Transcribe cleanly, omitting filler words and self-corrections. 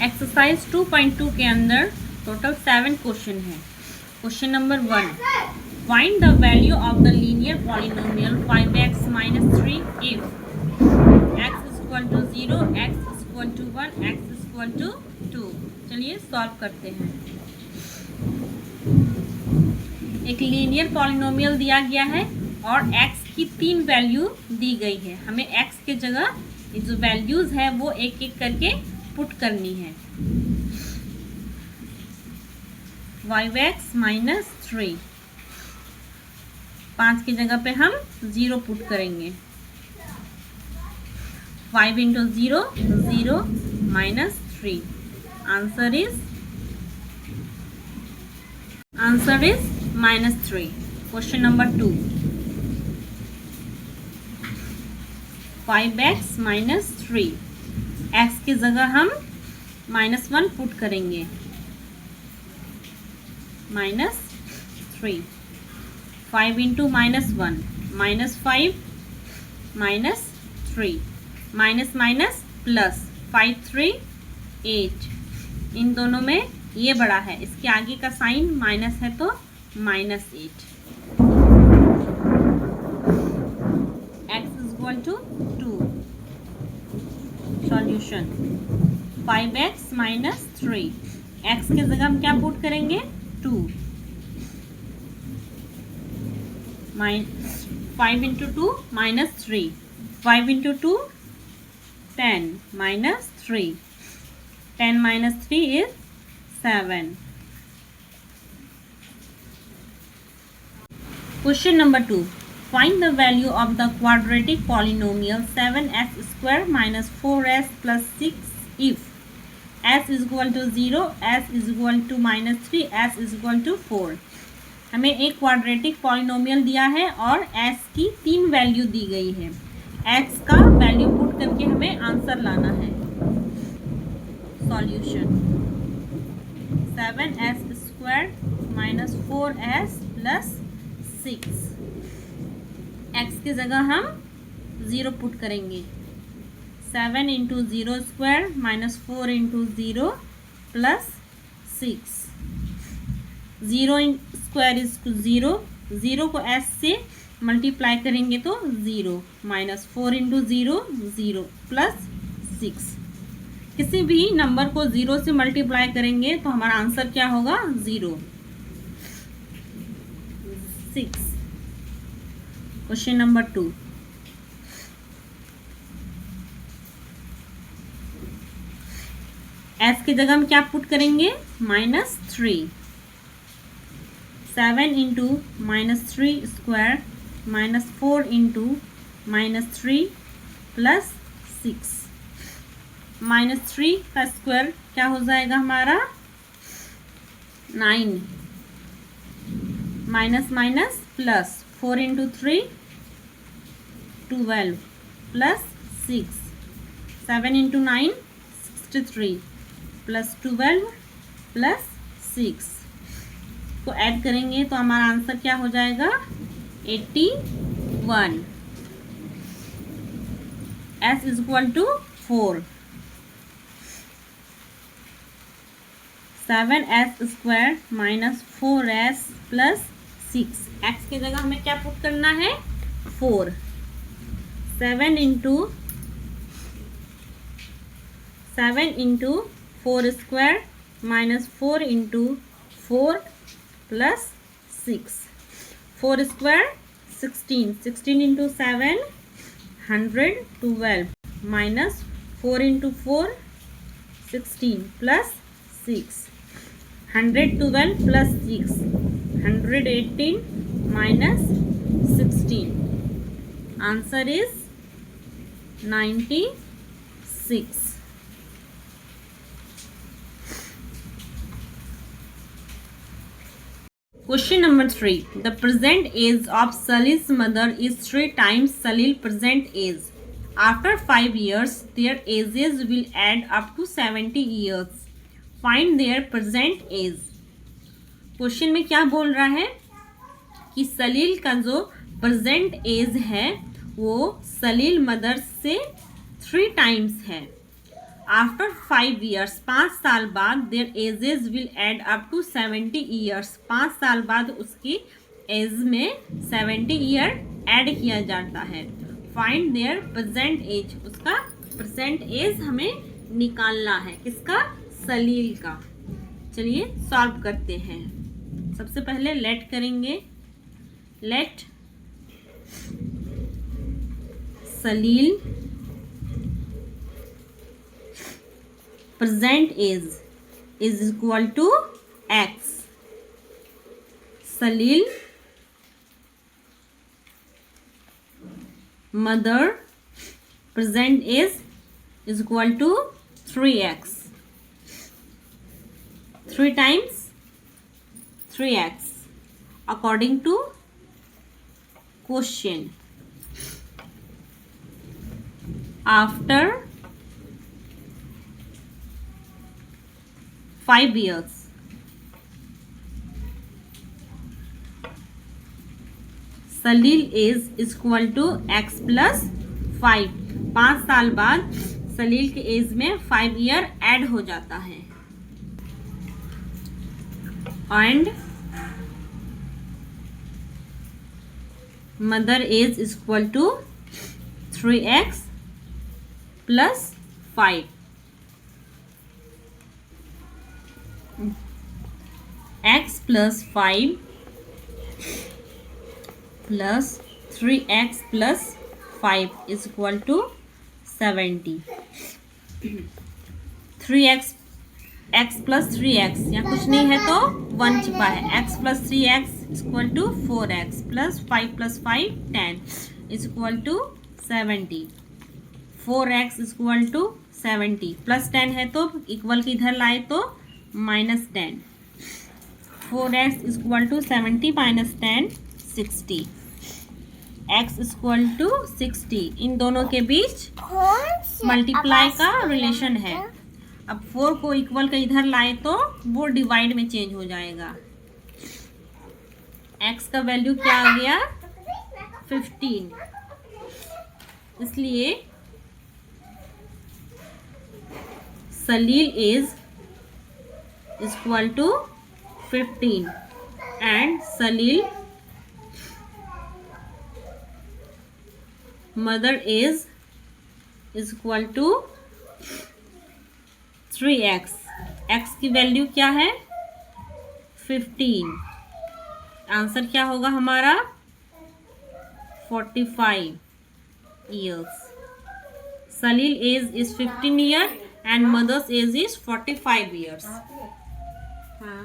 Exercise 2.2 के अंदर total 7 question है। Question number 1, find the value of the linear polynomial 5x minus 3 if x is equal to 0, x is equal to 1, x is equal to 2। चलिए solve करते हैं। एक linear polynomial दिया गया है और x की 3 वैल्यू दी गई है। हमें x के जगह जो वैल्यूज है वो एक एक करके पुट करनी है। 5x minus 3, 5 की जगह पे हम 0 पुट करेंगे। 5 into 0, 0 minus 3। Answer is -3। Question number 2, 5x minus 3, x की जगह हम -1 पुट करेंगे। -3, 5 into -1, -5 -3, माइनस माइनस प्लस, 5 3 8। इन दोनों में ये बड़ा है, इसके आगे का साइन माइनस है तो -8। x is equal to 2। Solution 5x minus 3, x के जगह हम क्या पुट करेंगे 2। 5 into 2 -3, 5 into 2 10 minus 3, 10 minus 3 is 7। Question number 2, find the value of the quadratic polynomial 7s square minus 4s plus 6 if s is equal to 0, s is equal to -3, s is equal to 4। हमें एक quadratic polynomial दिया है और s की 3 value दी गई है। x का value put करके हमें आंसर लाना है। Solution 7s square minus 4s plus 6। x की जगह हम 0 पुट करेंगे। 7 into 0 square minus 4 into 0 plus 6। 0 square is 0, 0 को s से मल्टीप्लाई करेंगे तो 0, -4 into 0 0 प्लस 6। किसी भी नंबर को 0 से मल्टीप्लाई करेंगे तो हमारा आंसर क्या होगा 0 6। क्वेश्चन नंबर 2, s की जगह हम क्या पुट करेंगे -3। 7 into -3 square minus 4 into -3 plus 6। -3 का स्क्वायर क्या हो जाएगा हमारा 9, minus minus plus 4 into 3 12 plus 6। 7 into 9 63 plus 12 plus 6 को ऐड करेंगे तो हमारा आंसर क्या हो जाएगा 81। s is equal to 4। 7s square minus 4s plus 6। x की जगह हमें क्या पुट करना है 4। 7 into 4 square minus 4 into 4 plus 6। 4 square 16, 16 into 7 112 minus 4 into 4 16 plus 6। 112 plus 6 118 minus 16। Answer is 96। Question number 3, the present age of Salil's mother is 3 times Salil's present age. After 5 years, their ages will add up to 70 years. Find their present age. Question में क्या बोल रहा है कि सलील का जो present as है वो सलील मदर से 3 टाइम्स है। आफ्टर 5 ईयर्स, 5 साल बाद their ages will add up to 70 years, 5 साल बाद उसकी एज में 70 ईयर ऐड किया जाता है। फाइंड देयर प्रेजेंट एज, उसका प्रेजेंट एज हमें निकालना है, किसका, सलील का। चलिए सॉल्व करते हैं। सबसे पहले लेट करेंगे, let Salil present age is equal to x. Salil mother present age is equal to 3x, 3 times 3x according to question. After 5 years, Salil age is equal to x plus 5। 5 साल बाद सलील के एज में 5 ईयर ऐड हो जाता है। And mother age is equal to 3x plus 5। x plus 5 plus 3x plus 5 is equal to 70। 3x, x plus 3x, यहाँ कुछ नहीं है तो 1 छिपा है। x plus 3x is equal to 4x plus 5 plus 5 10 is equal to 70। 4x is equal to 70 plus 10 है तो equal के इधर लाए तो minus 10। 4x is equal to 70 minus 10 60। x is equal to 60, इन दोनों के बीच मल्टीप्लाई का रिलेशन है। अब 4 को इक्वल का इधर लाए तो वो डिवाइड में चेंज हो जाएगा। x का वैल्यू क्या आ गया, 15। इसलिए Salil age is equal to 15 and Salil mother age is equal to 3x। x की वैल्यू क्या है, 15। आंसर क्या होगा हमारा, 45 years. Salil age is 15 year and mother's age is 45 years. हाँ।